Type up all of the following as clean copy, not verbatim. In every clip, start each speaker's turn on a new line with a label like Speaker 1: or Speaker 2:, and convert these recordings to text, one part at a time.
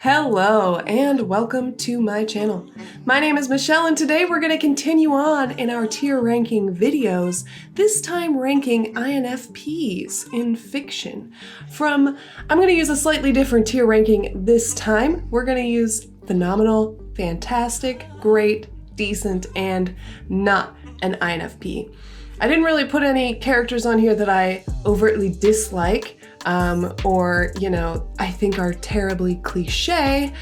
Speaker 1: Hello and welcome to my channel. My name is Michelle and today we're going to continue on in our tier ranking videos, this time ranking INFPs in fiction. I'm going to use a slightly different tier ranking this time. We're going to use phenomenal, fantastic, great, decent, and not an INFP. I didn't really put any characters on here that I overtly dislike or, I think are terribly cliche.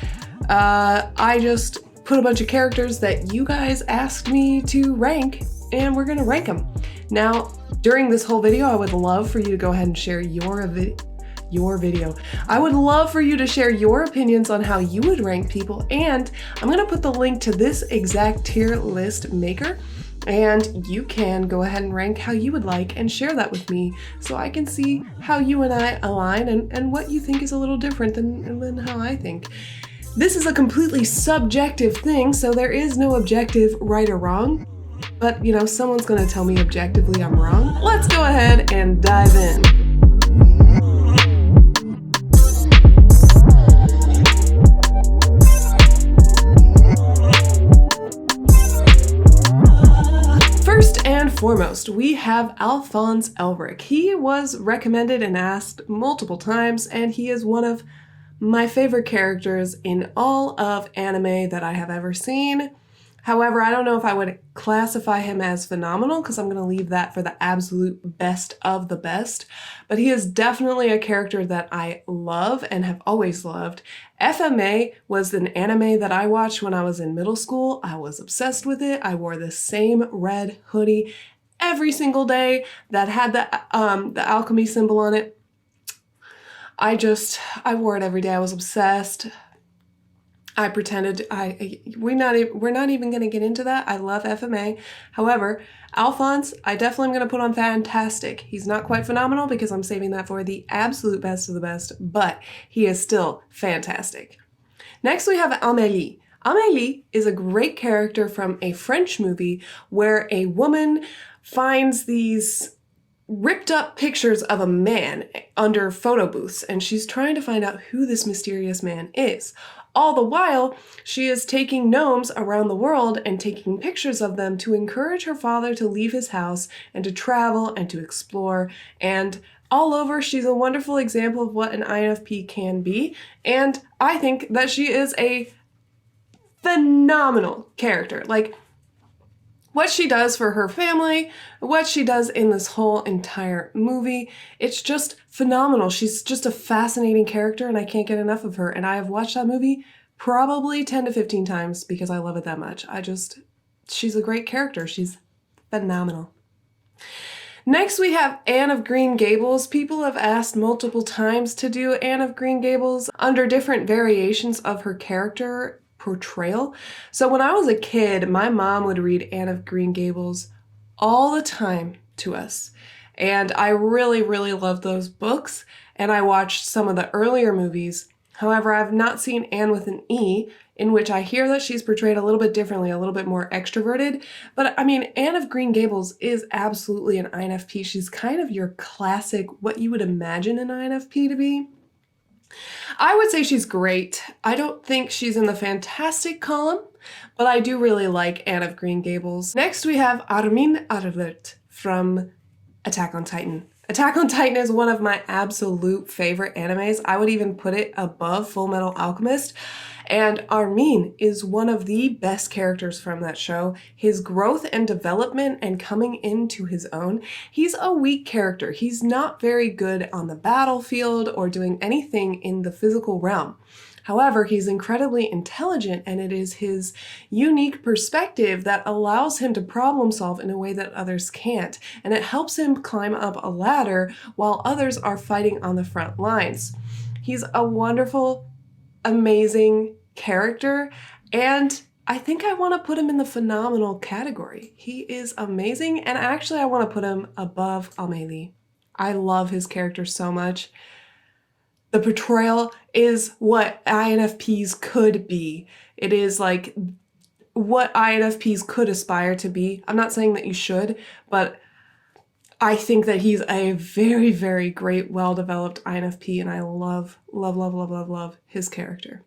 Speaker 1: I just put a bunch of characters that you guys asked me to rank, and we're gonna rank them. Now, during this whole video, I would love for you to go ahead and share your video. I would love for you to share your opinions on how you would rank people, and I'm gonna put the link to this exact tier list maker, and you can go ahead and rank how you would like and share that with me so I can see how you and I align and what you think is a little different than how I think. This is a completely subjective thing, so there is no objective right or wrong, but someone's gonna tell me objectively I'm wrong. Let's go ahead and dive in. Foremost, we have Alphonse Elric. He was recommended and asked multiple times, and he is one of my favorite characters in all of anime that I have ever seen. However, I don't know if I would classify him as phenomenal because I'm going to leave that for the absolute best of the best. But he is definitely a character that I love and have always loved. FMA was an anime that I watched when I was in middle school. I was obsessed with it. I wore the same red hoodie every single day that had the alchemy symbol on it. I wore it every day. I was obsessed. I pretended, we're not even going to get into that. I love FMA. However, Alphonse, I definitely am going to put on fantastic. He's not quite phenomenal because I'm saving that for the absolute best of the best, but he is still fantastic. Next we have Amelie. Amelie is a great character from a French movie where a woman finds these ripped up pictures of a man under photo booths, and she's trying to find out who this mysterious man is. All the while, she is taking gnomes around the world and taking pictures of them to encourage her father to leave his house and to travel and to explore. And all over, she's a wonderful example of what an INFP can be. And I think that she is a phenomenal character. Like, what she does for her family, what she does in this whole entire movie, it's just phenomenal. She's just a fascinating character and I can't get enough of her. And I have watched that movie probably 10 to 15 times because I love it that much. She's a great character. She's phenomenal. Next we have Anne of Green Gables. People have asked multiple times to do Anne of Green Gables under different variations of her character portrayal. So when I was a kid, my mom would read Anne of Green Gables all the time to us. And I really, really loved those books. And I watched some of the earlier movies. However, I've not seen Anne with an E, in which I hear that she's portrayed a little bit differently, a little bit more extroverted. But I mean, Anne of Green Gables is absolutely an INFP. She's kind of your classic, what you would imagine an INFP to be. I would say she's great. I don't think she's in the fantastic column, but I do really like Anne of Green Gables. Next we have Armin Arlert from Attack on Titan. Attack on Titan is one of my absolute favorite animes. I would even put it above Full Metal Alchemist. And Armin is one of the best characters from that show. His growth and development and coming into his own. He's a weak character. He's not very good on the battlefield or doing anything in the physical realm. However, he's incredibly intelligent, and it is his unique perspective that allows him to problem solve in a way that others can't. And it helps him climb up a ladder while others are fighting on the front lines. He's a wonderful, amazing character, and I think I want to put him in the phenomenal category. He is amazing, and actually I want to put him above Amelie. I love his character so much. The portrayal is what INFPs could be. It is like what INFPs could aspire to be. I'm not saying that you should, but I think that he's a very, very great, well-developed INFP, and I love, love, love, love, love, love his character.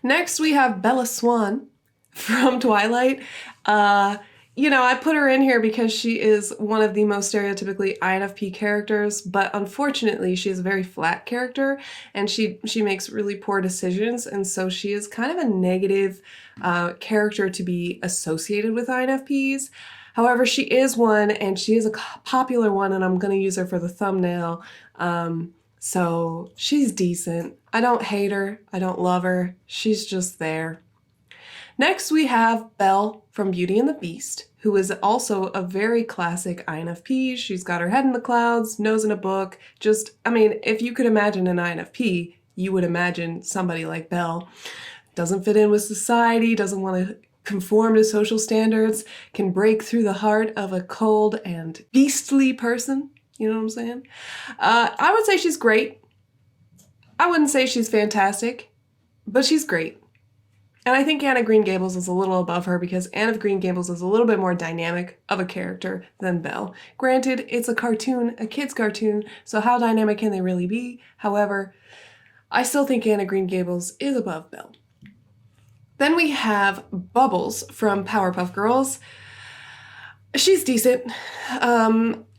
Speaker 1: Next, we have Bella Swan from Twilight. I put her in here because she is one of the most stereotypically INFP characters, but unfortunately, she is a very flat character, and she makes really poor decisions, and so she is kind of a negative character to be associated with INFPs. However, she is one, and she is a popular one, and I'm going to use her for the thumbnail. So she's decent. I don't hate her. I don't love her. She's just there. Next, we have Belle from Beauty and the Beast, who is also a very classic INFP. She's got her head in the clouds, nose in a book. If you could imagine an INFP, you would imagine somebody like Belle. Doesn't fit in with society, doesn't want to conform to social standards, can break through the heart of a cold and beastly person. You know what I'm saying? I would say she's great. I wouldn't say she's fantastic, but she's great. And I think Anne of Green Gables is a little above her because Anne of Green Gables is a little bit more dynamic of a character than Belle. Granted, it's a cartoon, a kid's cartoon, so how dynamic can they really be? However, I still think Anne of Green Gables is above Belle. Then we have Bubbles from Powerpuff Girls. She's decent.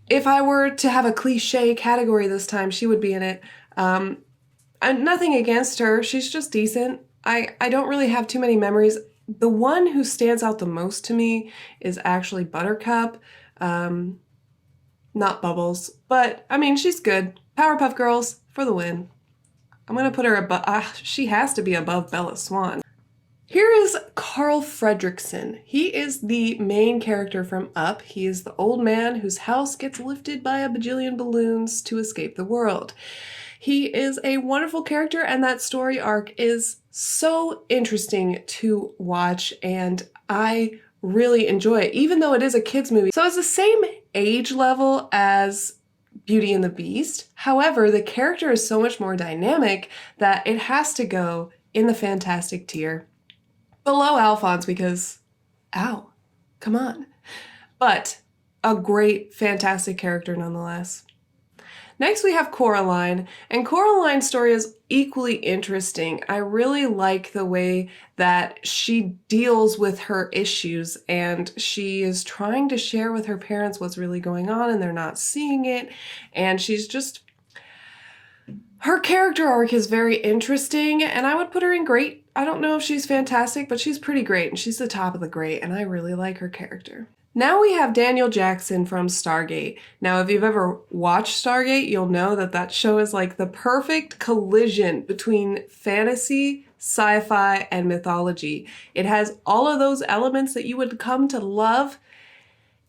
Speaker 1: If I were to have a cliche category this time, she would be in it. Nothing against her. She's just decent. I don't really have too many memories. The one who stands out the most to me is actually Buttercup. Not Bubbles. But, she's good. Powerpuff Girls for the win. I'm going to put her above... she has to be above Bella Swan. Here is Carl Fredrickson. He is the main character from Up. He is the old man whose house gets lifted by a bajillion balloons to escape the world. He is a wonderful character, and that story arc is so interesting to watch, and I really enjoy it, even though it is a kid's movie. So it's the same age level as Beauty and the Beast. However, the character is so much more dynamic that it has to go in the fantastic tier. Below Alphonse because, come on. But a great, fantastic character nonetheless. Next we have Coraline, and Coraline's story is equally interesting. I really like the way that she deals with her issues, and she is trying to share with her parents what's really going on, and they're not seeing it, and her character arc is very interesting, and I would put her in great. I don't know if she's fantastic, but she's pretty great, and she's the top of the great, and I really like her character. Now we have Daniel Jackson from Stargate. Now, if you've ever watched Stargate, you'll know that that show is like the perfect collision between fantasy, sci-fi, and mythology. It has all of those elements that you would come to love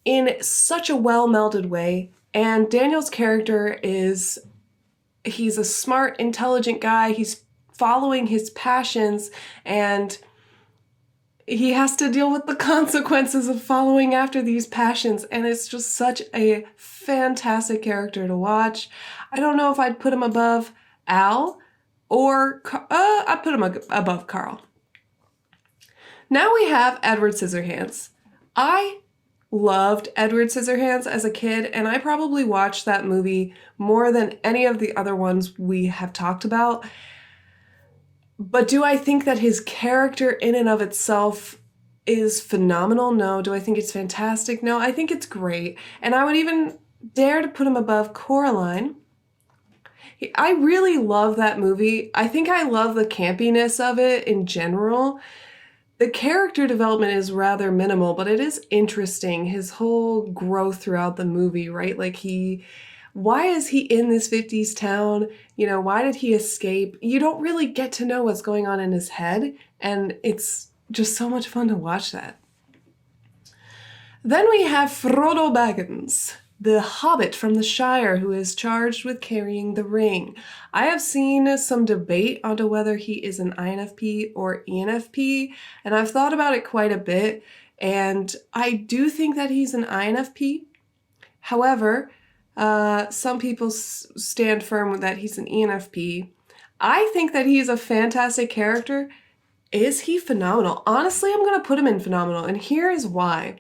Speaker 1: in such a well-melded way, and Daniel's character he's a smart, intelligent guy. He's following his passions, and he has to deal with the consequences of following after these passions, and it's just such a fantastic character to watch. I don't know if I'd put him above Al, or I'd put him above Carl. Now we have Edward Scissorhands. I loved Edward Scissorhands as a kid, and I probably watched that movie more than any of the other ones we have talked about. But do I think that his character in and of itself is phenomenal? No. Do I think it's fantastic? No, I think it's great. And I would even dare to put him above Coraline. I really love that movie. I think I love the campiness of it in general. The character development is rather minimal, but it is interesting. His whole growth throughout the movie, right? Why is he in this 50s town? Why did he escape? You don't really get to know what's going on in his head, and it's just so much fun to watch that. Then we have Frodo Baggins, the hobbit from the Shire who is charged with carrying the ring. I have seen some debate onto whether he is an INFP or ENFP, and I've thought about it quite a bit, and I do think that he's an INFP. However, some people stand firm that he's an ENFP. I think that he's a fantastic character. Is he phenomenal? Honestly, I'm going to put him in phenomenal, and here is why.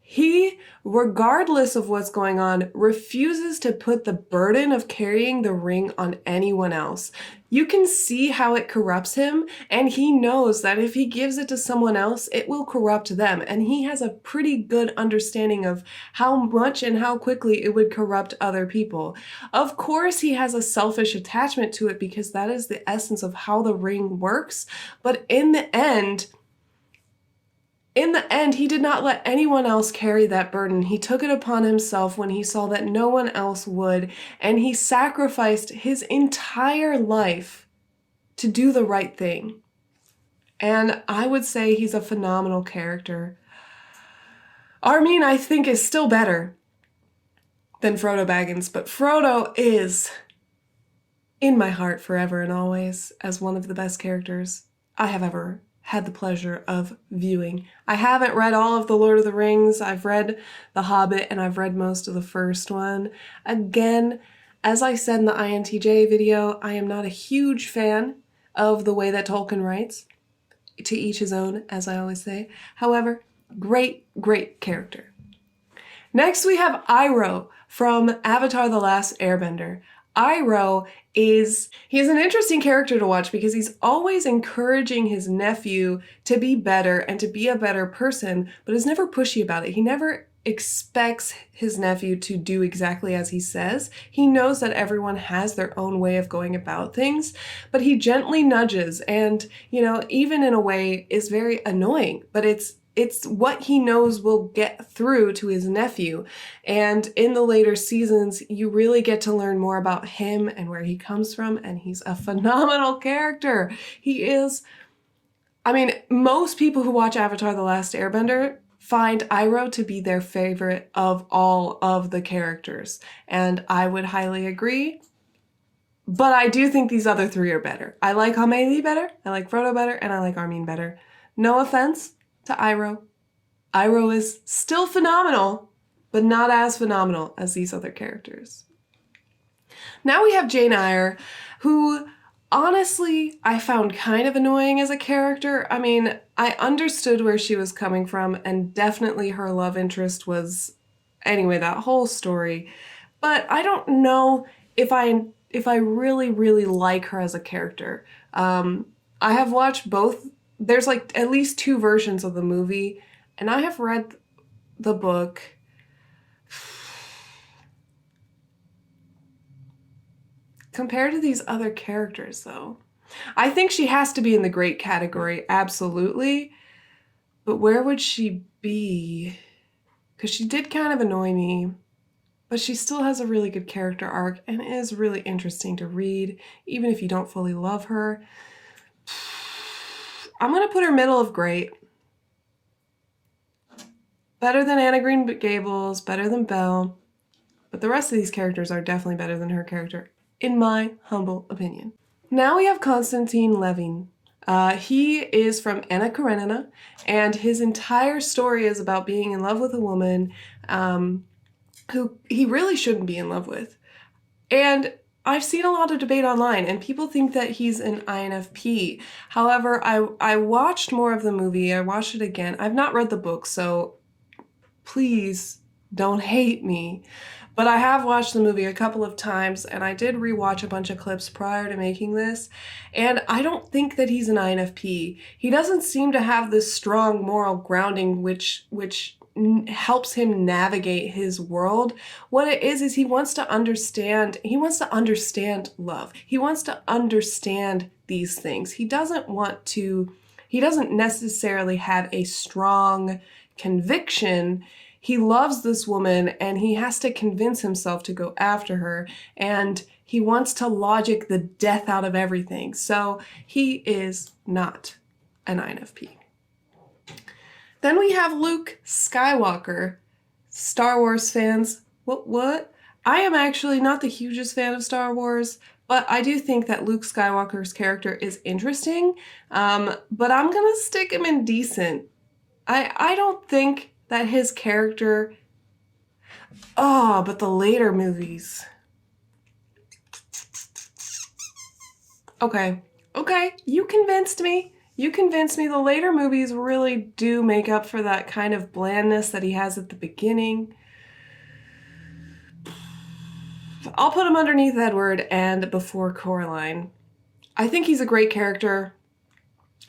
Speaker 1: He, regardless of what's going on, refuses to put the burden of carrying the ring on anyone else. You can see how it corrupts him, and he knows that if he gives it to someone else, it will corrupt them. And he has a pretty good understanding of how much and how quickly it would corrupt other people. Of course, he has a selfish attachment to it because that is the essence of how the ring works. But in the end, he did not let anyone else carry that burden. He took it upon himself when he saw that no one else would, and he sacrificed his entire life to do the right thing. And I would say he's a phenomenal character. Armin, I think, is still better than Frodo Baggins, but Frodo is in my heart forever and always as one of the best characters I have ever had the pleasure of viewing. I haven't read all of The Lord of the Rings. I've read The Hobbit and I've read most of the first one. Again, as I said in the INTJ video, I am not a huge fan of the way that Tolkien writes. To each his own, as I always say. However, great, great character. Next we have Iroh from Avatar: The Last Airbender. Iroh he's an interesting character to watch because he's always encouraging his nephew to be better and to be a better person, but is never pushy about it. He never expects his nephew to do exactly as he says. He knows that everyone has their own way of going about things, but he gently nudges and, even in a way is very annoying, but it's what he knows will get through to his nephew. And in the later seasons, you really get to learn more about him and where he comes from, and he's a phenomenal character. He is, most people who watch Avatar: The Last Airbender find Iroh to be their favorite of all of the characters. And I would highly agree. But I do think these other three are better. I like Amelie better, I like Frodo better, and I like Armin better. No offense to Iroh. Iroh is still phenomenal, but not as phenomenal as these other characters. Now we have Jane Eyre, who honestly I found kind of annoying as a character. I understood where she was coming from, and definitely her love interest was, anyway, that whole story. But I don't know if I really, really like her as a character. I have watched both. There's at least 2 versions of the movie, and I have read the book. Compared to these other characters, though, I think she has to be in the great category, absolutely. But where would she be? Because she did kind of annoy me, but she still has a really good character arc and is really interesting to read, even if you don't fully love her. I'm going to put her middle of great. Better than Anna Green Gables, better than Belle, but the rest of these characters are definitely better than her character, in my humble opinion. Now we have Konstantin Levin. He is from Anna Karenina, and his entire story is about being in love with a woman who he really shouldn't be in love with. And I've seen a lot of debate online, and people think that he's an INFP. However, I watched more of the movie. I watched it again. I've not read the book, so please don't hate me. But I have watched the movie a couple of times, and I did rewatch a bunch of clips prior to making this, and I don't think that he's an INFP. He doesn't seem to have this strong moral grounding which helps him navigate his world. What it is he wants to understand love. He wants to understand these things. He doesn't necessarily have a strong conviction. He loves this woman and he has to convince himself to go after her, and he wants to logic the death out of everything. So he is not an INFP. Then we have Luke Skywalker. Star Wars fans, what? I am actually not the hugest fan of Star Wars, but I do think that Luke Skywalker's character is interesting, but I'm gonna stick him in decent. I don't think that his character... but the later movies. Okay, you convinced me. The later movies really do make up for that kind of blandness that he has at the beginning. I'll put him underneath Edward and before Coraline. I think he's a great character,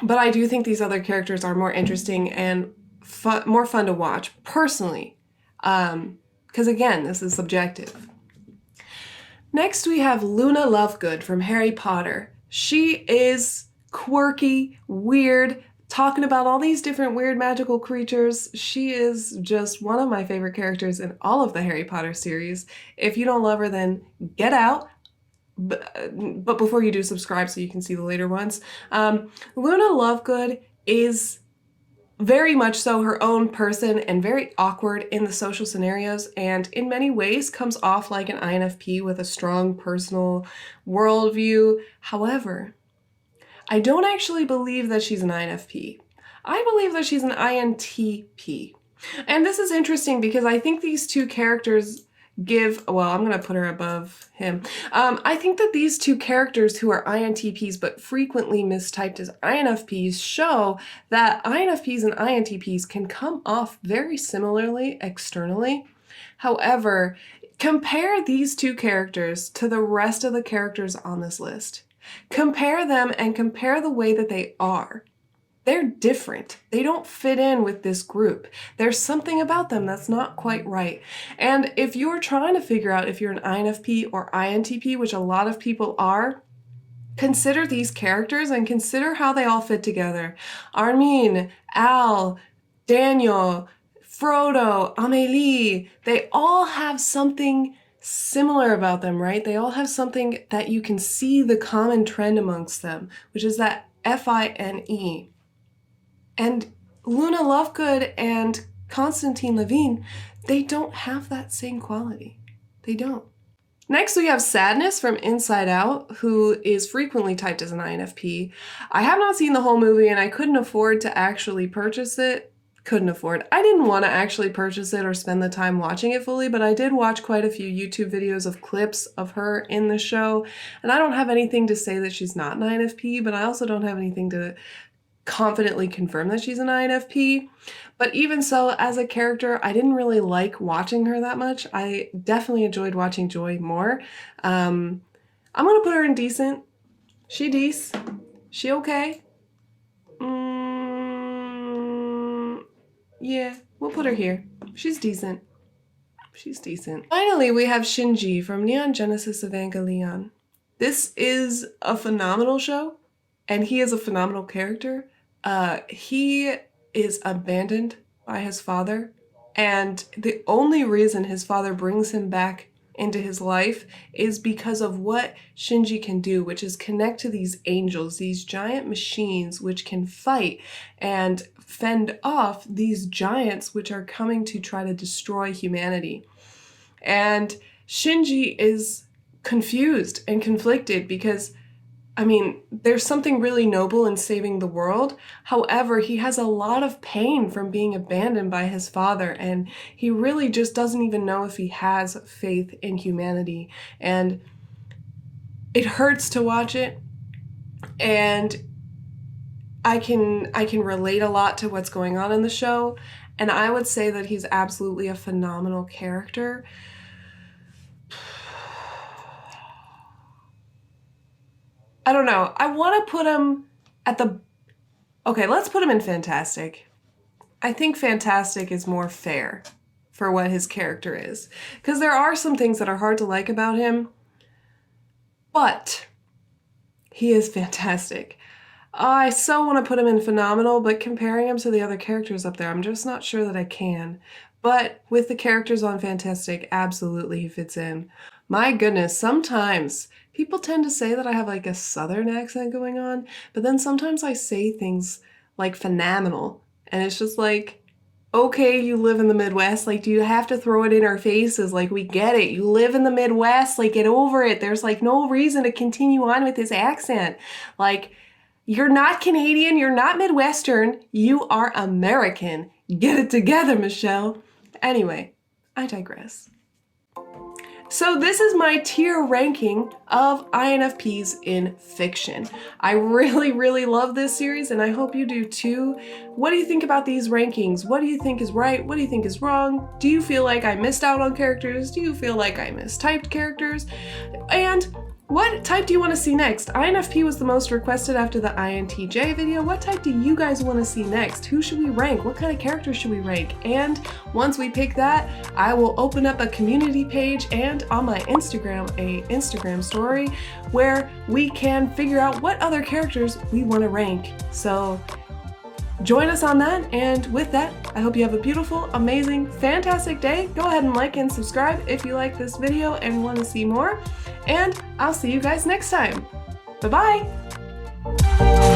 Speaker 1: but I do think these other characters are more interesting and more fun to watch, personally. Because again, this is subjective. Next, we have Luna Lovegood from Harry Potter. She is quirky, weird, talking about all these different weird magical creatures. She is just one of my favorite characters in all of the Harry Potter series. If you don't love her, then get out. But before you do, subscribe so you can see the later ones. Luna Lovegood is very much so her own person and very awkward in the social scenarios, and in many ways comes off like an INFP with a strong personal worldview. However, I don't actually believe that she's an INFP. I believe that she's an INTP. And this is interesting because I think these two characters well, I'm going to put her above him. I think that these two characters who are INTPs but frequently mistyped as INFPs show that INFPs and INTPs can come off very similarly externally. However, compare these two characters to the rest of the characters on this list. Compare them and compare the way that they are. They're different. They don't fit in with this group. There's something about them that's not quite right. And if you're trying to figure out if you're an INFP or INTP, which a lot of people are, consider these characters and consider how they all fit together. Armin, Al, Daniel, Frodo, Amelie, they all have something similar about them, right? They all have something that you can see the common trend amongst them, which is that FINE. And Luna Lovegood and Konstantin Levin, they don't have that same quality. They don't. Next, we have Sadness from Inside Out, who is frequently typed as an INFP. I have not seen the whole movie and I couldn't afford to actually purchase it. I didn't want to actually purchase it or spend the time watching it fully, but I did watch quite a few YouTube videos of clips of her in the show. And I don't have anything to say that she's not an INFP, but I also don't have anything to confidently confirm that she's an INFP. But even so, as a character, I didn't really like watching her that much. I definitely enjoyed watching Joy more. I'm gonna put her in decent. She decent. She okay. Yeah, we'll put her here. She's decent. She's decent. Finally, we have Shinji from Neon Genesis Evangelion. This is a phenomenal show, and he is a phenomenal character. He is abandoned by his father, and the only reason his father brings him back into his life is because of what Shinji can do, which is connect to these angels, these giant machines which can fight and fend off these giants which are coming to try to destroy humanity. And Shinji is confused and conflicted because, I mean, there's something really noble in saving the world. However, he has a lot of pain from being abandoned by his father, and he really just doesn't even know if he has faith in humanity. And it hurts to watch it, and I can relate a lot to what's going on in the show, and I would say that he's absolutely a phenomenal character. I don't know. I want to put him at the... Okay, let's put him in Fantastic. I think Fantastic is more fair for what his character is. Because there are some things that are hard to like about him, but he is fantastic. I so want to put him in Phenomenal, but comparing him to the other characters up there, I'm just not sure that I can. But with the characters on Fantastic, absolutely he fits in. My goodness, sometimes people tend to say that I have like a southern accent going on, but then sometimes I say things like phenomenal, and it's just like, okay, you live in the Midwest, like, do you have to throw it in our faces? Like, we get it. You live in the Midwest, like, get over it. There's like no reason to continue on with this accent. Like, you're not Canadian, you're not Midwestern, you are American. Get it together, Michelle. Anyway, I digress. So this is my tier ranking of INFPs in fiction. I really, really love this series, and I hope you do too. What do you think about these rankings? What do you think is right? What do you think is wrong? Do you feel like I missed out on characters? Do you feel like I mistyped characters? And What type do you want to see next? INFP was the most requested after the INTJ video. What type do you guys want to see next? Who should we rank? What kind of characters should we rank? And once we pick that, I will open up a community page and on my Instagram, a Instagram story where we can figure out what other characters we want to rank. So join us on that, and with that, I hope you have a beautiful, amazing, fantastic day. Go ahead and like and subscribe if you like this video and want to see more, and I'll see you guys next time. Bye-bye!